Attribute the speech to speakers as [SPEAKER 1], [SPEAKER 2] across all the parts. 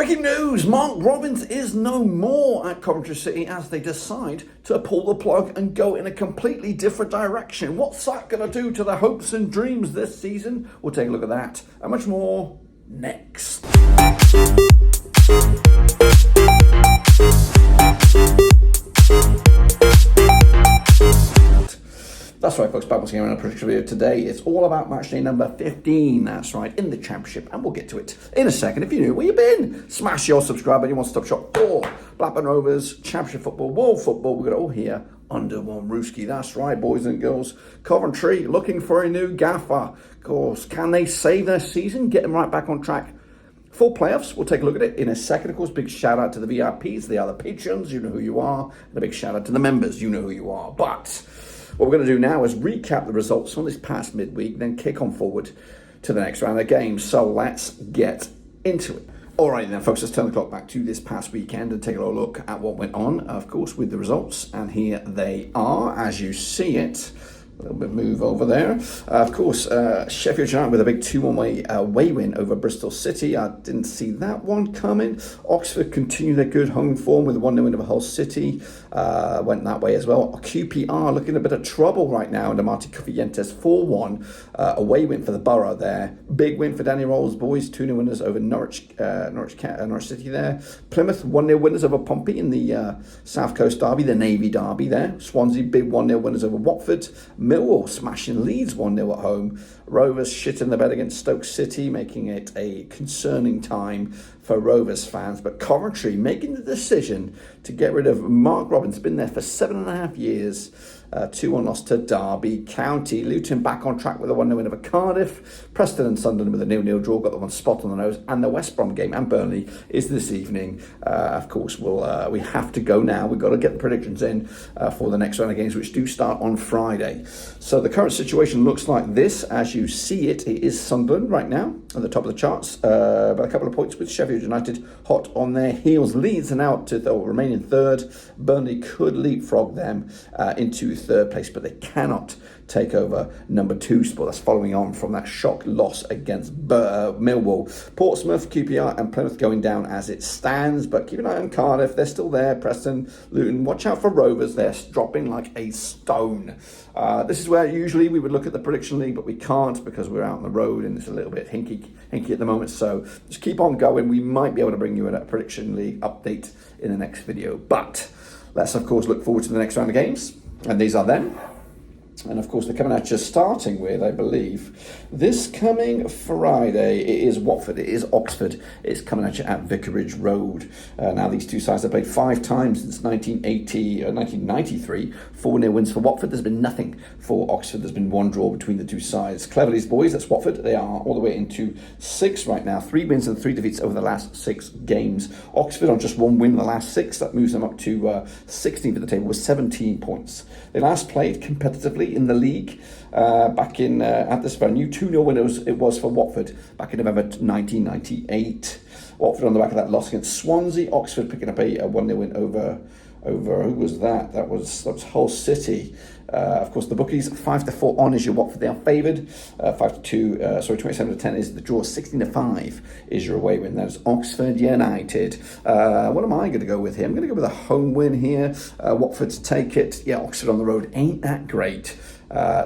[SPEAKER 1] Breaking news, Mark Robins is no more at Coventry City as they decide to pull the plug and go in a completely different direction. What's that going to do to their hopes and dreams this season? We'll take a look at that and much more next. That's right, folks, back once again in a prediction video today. It's all about matchday number 15, that's right, in the Championship, and we'll get to it in a second. If you're new, where you been? Smash your subscribe button, you want to stop shop for Blackburn Rovers, Championship football, world football. We've got it all here under one rooski. That's right, boys and girls. Coventry looking for a new gaffer. Of course, can they save their season, get them right back on track for playoffs? We'll take a look at it in a second. Of course, big shout out to the VIPs, they are the patrons, you know who you are, and a big shout out to the members, you know who you are. But what we're going to do now is recap the results from this past midweek, then kick on forward to the next round of games. So let's get into it. All right then, folks, let's turn the clock back to this past weekend and take a little look at what went on, of course, with the results. And here they are, as you see it. A little bit move over there. Of course, Sheffield United with a big 2-1 away win over Bristol City. I didn't see that one coming. Oxford continue their good home form with a 1-0 win over Hull City. Went that way as well. QPR looking a bit of trouble right now under Martin Cofientes. 4-1 away win for the Borough there. Big win for Danny Rolls' boys. 2-0 winners over Norwich City there. Plymouth 1-0 winners over Pompey in the South Coast Derby, the Navy Derby there. Swansea big 1-0 winners over Watford. Millwall smashing Leeds 1-0 at home. Rovers shit in the bed against Stoke City, making it a concerning time for Rovers fans. But Coventry making the decision to get rid of Mark Robins, been there for 7.5 years. 2-1 loss to Derby County. Luton back on track with a 1-0 win over Cardiff. Preston and Sunderland with a 0-0 draw, got the one spot on the nose. And the West Brom game and Burnley is this evening. Of course, we have to go now. We've got to get the predictions in for the next round of games, which do start on Friday. So the current situation looks like this. As you see it, it is Sunderland right now at the top of the charts by a couple of points, with Sheffield United hot on their heels. Leeds are now up to they'll remain in third. Burnley could leapfrog them into third place, but they cannot take over number 2 spot. That's following on from that shock loss against Millwall. Portsmouth, QPR and Plymouth going down as it stands, but keep an eye on Cardiff, they're still there. Preston, Luton, watch out for Rovers, they're dropping like a stone. This is where usually we would look at the prediction league, but we can't because we're out on the road and it's a little bit hinky at the moment, so just keep on going. We might be able to bring you a prediction league update in the next video, but let's of course look forward to the next round of games, and these are them. And of course, they're coming at you starting with, I believe, this coming Friday. It is Watford, it is Oxford. It's coming at you at Vicarage Road. Now, these two sides have played 5 times since 1993. 4-0 wins for Watford. There's been nothing for Oxford. There's been 1 draw between the two sides. Cleverly's boys, that's Watford. They are all the way into 6 right now. 3 wins and 3 defeats over the last 6 games. Oxford on just 1 win in the last 6. That moves them up to 16th at the table with 17 points. They last played competitively in the league back in at this venue. 2-0 winners it was for Watford back in November 1998. Watford on the back of that loss against Swansea. Oxford picking up a 1-0 win over who was that? That was Hull City. Of course, the bookies 5-4 on is your Watford. They are favoured. 27-10 is the draw. 16-5 is your away win. That is Oxford United. What am I going to go with here? I'm going to go with a home win here. Watford to take it. Yeah, Oxford on the road ain't that great.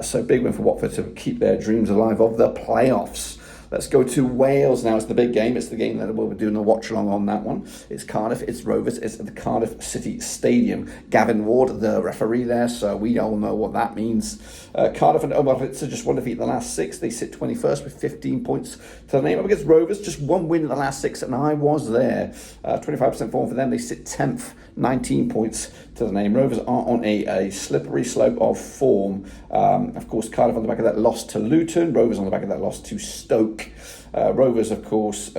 [SPEAKER 1] So big win for Watford to keep their dreams alive of the playoffs. Let's go to Wales now. It's the big game. It's the game that we'll be doing a watch-along on that one. It's Cardiff, it's Rovers, it's at the Cardiff City Stadium. Gavin Ward, the referee there, so we all know what that means. Cardiff and Oberlitzer just 1 defeat in the last 6. They sit 21st with 15 points to the name. Up against Rovers, just 1 win in the last 6, and I was there. 25% form for them. They sit 10th, 19 points to the name. Rovers are on a slippery slope of form. Of course, Cardiff on the back of that loss to Luton. Rovers on the back of that loss to Stoke. Rovers, of course,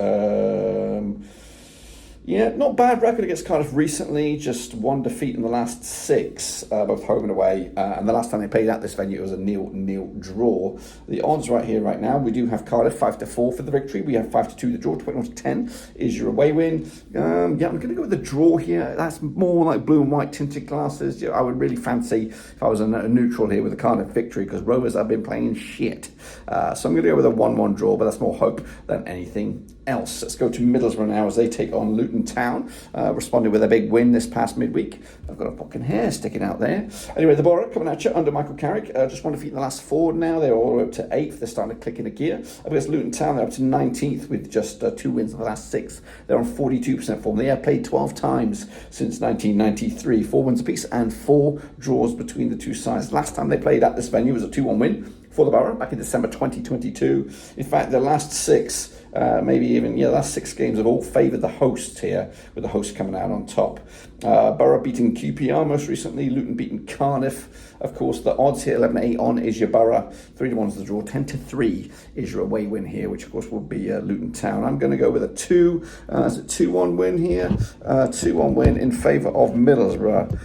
[SPEAKER 1] not bad record against Cardiff recently. Just 1 defeat in the last 6, both home and away. And the last time they played at this venue, it was a 0-0 draw. The odds right here, right now, we do have Cardiff 5-4 for the victory. We have 5-2 the draw. 21-10 is your away win. I'm going to go with the draw here. That's more like blue and white tinted glasses. I would really fancy if I was a neutral here with a Cardiff victory, because Rovers have been playing shit. So I'm going to go with a 1-1 draw, but that's more hope than anything else. Let's go to Middlesbrough now as they take on Luton Town, responded with a big win this past midweek. I've got a fucking hair sticking out there. Anyway, the Borough coming at you under Michael Carrick, just 1 defeat in the last 4 now. They're all the way up to 8th. They're starting to click in a gear. Against Luton Town, they're up to 19th with just 2 wins in the last 6. They're on 42% form. They have played 12 times since 1993, 4 wins apiece and 4 draws between the two sides. Last time they played at this venue was a 2-1 win for the Borough back in December 2022. In fact, the last 6, the last 6 games have all favoured the hosts here, with the hosts coming out on top. Borough beating QPR most recently, Luton beating Cardiff. Of course, the odds here, 11-8 on is your Borough, 3-1 is the draw, 10-3 is your away win here, which of course will be Luton Town. I'm going to go with a 2-1 win here, 2-1 win in favour of Middlesbrough.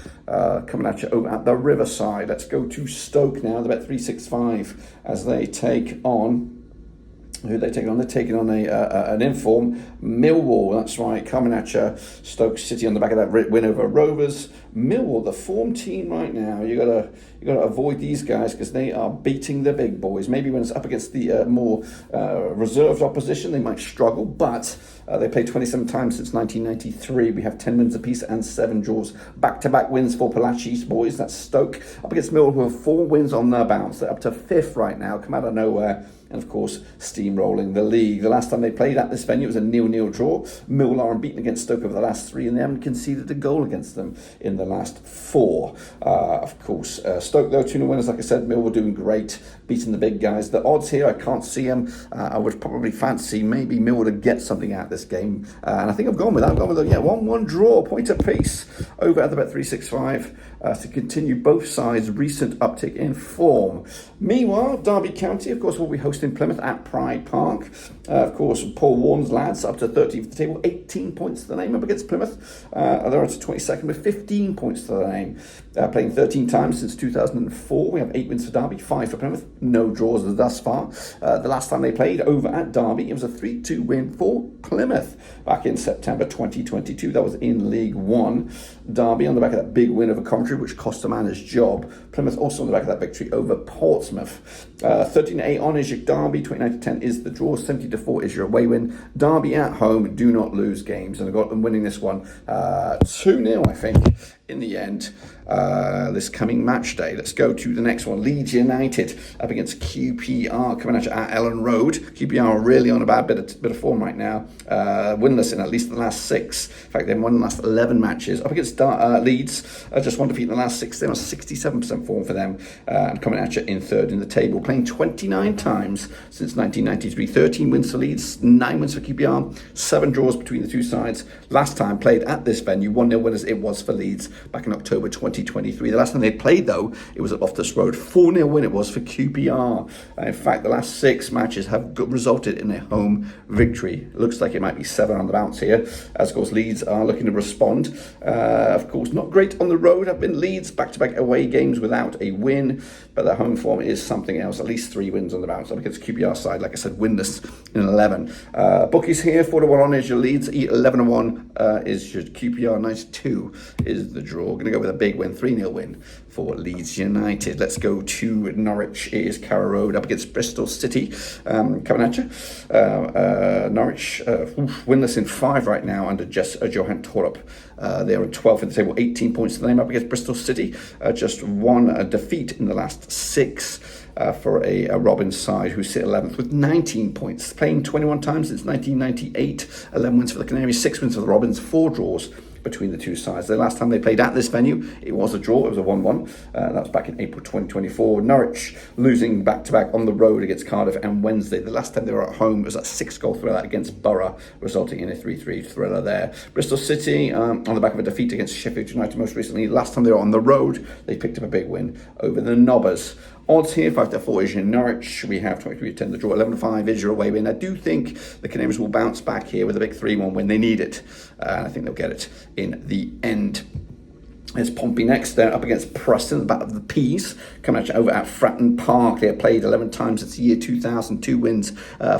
[SPEAKER 1] Coming at you over at the Riverside. Let's go to Stoke now. They're about 3.65 as they take on. Who are they taking on? They're taking on an inform Millwall. That's right, coming at you. Stoke City on the back of that win over Rovers. Millwall, the form team right now. You gotta avoid these guys because they are beating the big boys. Maybe when it's up against the more reserved opposition, they might struggle. But they played 27 times since 1993. We have 10 wins apiece and 7 draws. Back-to-back wins for Palaci's boys. That's Stoke up against Millwall, who have 4 wins on their bounce. They're up to 5th right now. Come out of nowhere. And of course, steamrolling the league. The last time they played at this venue was a 0-0 draw. Millwall are unbeaten against Stoke over the last 3, and they haven't conceded a goal against them in the last 4. Of course, Stoke, though, 2-0 winners, like I said. Millwall doing great, beating the big guys. The odds here, I can't see them. I would probably fancy maybe Millwall to get something out of this game. And I think I've gone with that. 1-1 draw, point apiece over at the Bet365 to continue both sides' recent uptick in form. Meanwhile, Derby County, of course, will be hosting Plymouth at Pride Park. Of course, Paul Warren's lads up to 13th of the table, 18 points to the name up against Plymouth. They're up to 22nd with 15 points to the name. Playing 13 times since 2004. We have 8 wins for Derby, 5 for Plymouth. No draws thus far. The last time they played over at Derby, it was a 3-2 win for Plymouth back in September 2022. That was in League One. Derby on the back of that big win over Coventry, which cost a man his job. Plymouth also on the back of that victory over Portsmouth. 13-8 on is your Derby, 29-10 is the draw, 70-4 is your away win. Derby at home do not lose games, and I've got them winning this one 2-0, I think, in the end, this coming match day. Let's go to the next one. Leeds United up against QPR, coming at you at Ellen Road. QPR are really on a bad bit of form right now, winless in at least the last 6. In fact, they've won the last 11 matches. Up against Leeds, just 1 defeat in the last 6. They're on 67% form for them, and coming at you in 3rd in the table, playing 29 times since 1993. 13 wins for Leeds, 9 wins for QPR, 7 draws between the two sides. Last time played at this venue, 1-0 winners it was for Leeds back in October 2023. The last time they played, though, it was at Loftus Road. 4-0 win it was for QPR. In fact, the last 6 matches have resulted in a home victory. Looks like it might be 7 on the bounce here, as of course Leeds are looking to respond. Of course, not great on the road have been Leeds, back-to-back away games without a win, but their home form is something else. At least 3 wins on the bounce. Up against QPR side, like I said, winless in 11. Bookies here, 4-1 on is your Leeds, 11-1 is your QPR, 92 is the draw. Going to go with a big win, 3-0 win for Leeds United. Let's go to Norwich. It is Carrow Road up against Bristol City. Coming at you. Norwich winless in 5 right now under Johan Torup. They are in 12th in the table, 18 points to the name up against Bristol City. Just 1 defeat in the last 6 for a Robins side who sit 11th with 19 points. Playing 21 times since 1998. 11 wins for the Canaries, 6 wins for the Robins, 4 draws between the two sides. The last time they played at this venue, it was a draw. It was a 1-1. That was back in April 2024. Norwich losing back-to-back on the road against Cardiff and Wednesday. The last time they were at home, it was a 6-goal thriller against Borough, resulting in a 3-3 thriller there. Bristol City on the back of a defeat against Sheffield United most recently. Last time they were on the road, they picked up a big win over the Nobbers. Odds here, 5-4 is your Norwich. We have 23-10 the draw, 11-5 is your away win. I do think the Canaries will bounce back here with a big 3-1 win. They need it. And I think they'll get it in the end. There's Pompey next. They're up against Preston, the Battle of the Peas, coming at you over at Fratton Park. They have played 11 times since the year 2000. 2 wins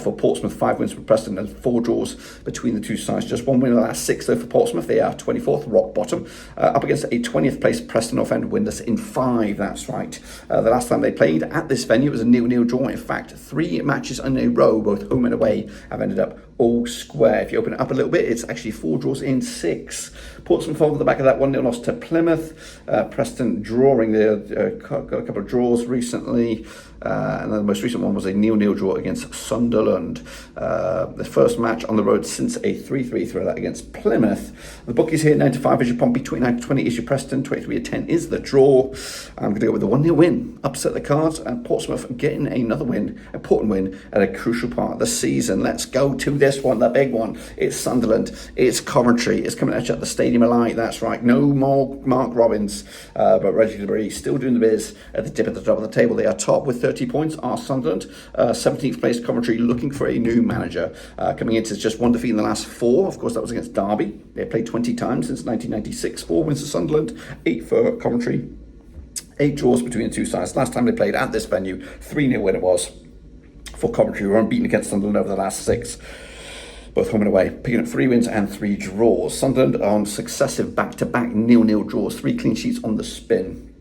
[SPEAKER 1] for Portsmouth, 5 wins for Preston, and 4 draws between the two sides. Just 1 win in the last 6, though, for Portsmouth. They are 24th, rock bottom. Up against a 20th place Preston offend, winless in 5. That's right. The last time they played at this venue was a 0-0 draw. In fact, 3 matches in a row, both home and away, have ended up all square. If you open it up a little bit, it's actually 4 draws in 6. Portsmouth over the back of that 1-0 loss to Plymouth. Preston drawing got a couple of draws recently. And then the most recent one was a 0-0 draw against Sunderland. The first match on the road since a 3-3 thriller against Plymouth. The bookies here, 9-5 is your Pompey, 29-20 is your Preston, 23-10 is the draw. I'm going to go with the 1-0 win. Upset the cards, and Portsmouth getting another win, an important win at a crucial part of the season. Let's go to this one, the big one. It's Sunderland, it's Coventry, it's coming at you at the Stadium of Light, that's right. No more Mark Robbins, but Reggie still doing the biz at the dip at the top of the table. They are top with 30 points, are Sunderland. 17th place Coventry, looking for a new manager. Coming into just 1 defeat in the last 4. Of course, that was against Derby. They played 20 times since 1996. 4 wins for Sunderland, 8 for Coventry. 8 draws between the two sides. Last time they played at this venue, 3-0 win it was for Coventry, who were unbeaten against Sunderland over the last 6. Both home and away, picking up 3 wins and 3 draws. Sunderland on successive back-to-back 0-0 draws, 3 clean sheets on the spin.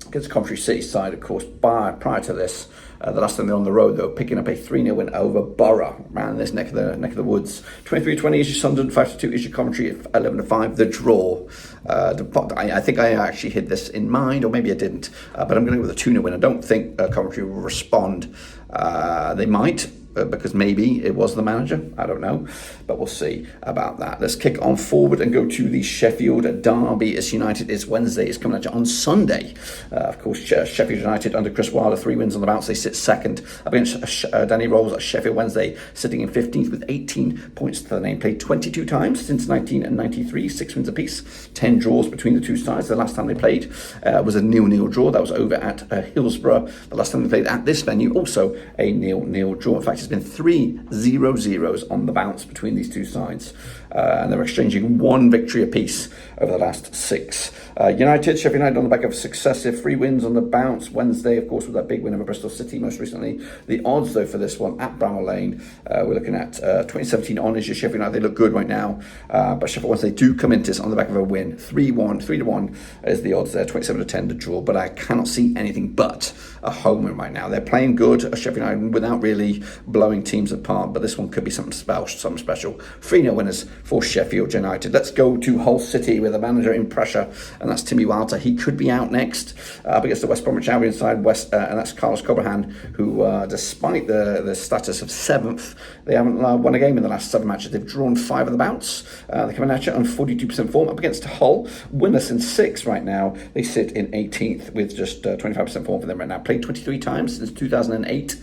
[SPEAKER 1] Against Coventry City side, of course, prior to this, the last time they're on the road, though, picking up a 3-0 win over Borough, around this neck of the woods. 23-20 is your Sunderland, 5-2 is your Coventry, 11-5 the draw. I think I actually had this in mind, or maybe I didn't, but I'm going to go with a 2-0 win. I don't think Coventry will respond. They might, because maybe it was the manager, I don't know, but we'll see about that. Let's kick on forward and go to the Sheffield derby. As United is Wednesday, is coming at you on Sunday. Of course, Sheffield United under Chris Wilder, 3 wins on the bounce, they sit second against Danny Rolls at Sheffield Wednesday, sitting in 15th with 18 points to the name. Played 22 times since 1993, 6 wins apiece, 10 draws between the two sides. The last time they played was a 0-0 draw. That was over at Hillsborough. The last time they played at this venue, also a 0-0 draw. In fact, it's been 3 0-0s on the bounce between these two sides, and they're exchanging 1 victory apiece over the last 6. Sheffield United on the back of successive 3 wins on the bounce. Wednesday, of course, with that big win over Bristol City most recently. The odds, though, for this one at Bramall Lane, we're looking at 2017 on is your Sheffield United. They look good right now, but Sheffield Wednesday do come into this on the back of a win. 3-1 is the odds there, 27-10 to draw, but I cannot see anything but a home win right now. They're playing good, Sheffield United, without really blowing teams apart, but this one could be something special. 3-0 winners for Sheffield United. Let's go to Hull City with a manager in pressure, and that's Timmy Wilder. He could be out next against the West Bromwich Albion side, and that's Carlos Cobrahan, who, despite the status of 7th, they haven't won a game in the last 7 matches. They've drawn 5 of the bounce. They're coming at you on 42% form up against Hull. Winners in 6 right now. They sit in 18th with just 25% form for them right now. Played 23 times since 2008.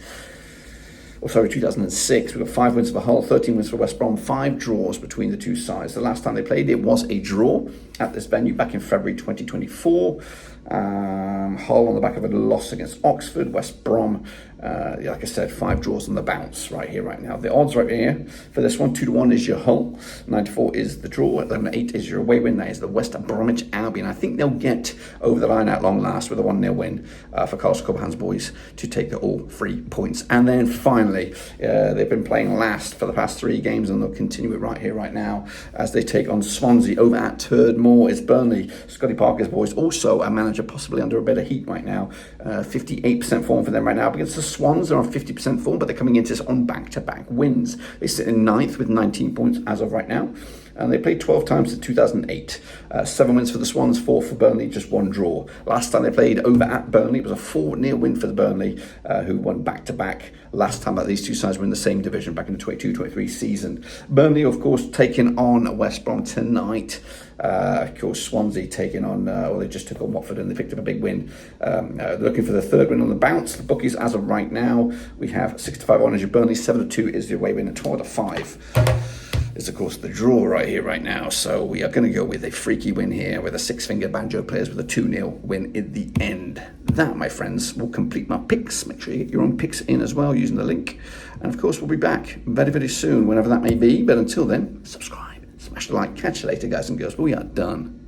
[SPEAKER 1] 2006. We've got 5 wins for Hull, 13 wins for West Brom, 5 draws between the two sides. The last time they played, it was a draw at this venue back in February 2024. Hull on the back of a loss against Oxford. West Brom, like I said, 5 draws on the bounce right here, right now. The odds right here for this one, 2-1 is your Hull, 9-4 is the draw, 11-8 is your away win. That is the West Bromwich Albion. I think they'll get over the line at long last with a 1-0 win for Carlos Cobrahan's boys to take all 3 points. And then finally, they've been playing last for the past 3 games, and they'll continue it right here, right now, as they take on Swansea over at Turd Moor. It's Burnley, Scotty Parker's boys, also a manager possibly under a bit of heat right now. 58% form for them right now. Up against the Swans, they're on 50% form, but they're coming into this on back-to-back wins. They sit in 9th with 19 points as of right now. And they played 12 times since 2008. 7 wins for the Swans, 4 for Burnley, just 1 draw. Last time they played over at Burnley, it was a 4-0 win for the Burnley, who won back-to-back. Last time that these two sides were in the same division back in the 22-23 season. Burnley, of course, taking on West Brom tonight. Of course, Swansea taking on, they just took on Watford and they picked up a big win. Looking for the 3rd win on the bounce. The bookies, as of right now, we have 6-5 on as your Burnley, 7-2 is the away win, and 12-5 is, of course, the draw right here, right now. So we are going to go with a freaky win here with a 6-finger banjo players with a 2-0 win in the end. That, my friends, will complete my picks. Make sure you get your own picks in as well using the link. And, of course, we'll be back very, very soon, whenever that may be. But until then, subscribe, smash the like. Catch you later, guys and girls. We are done.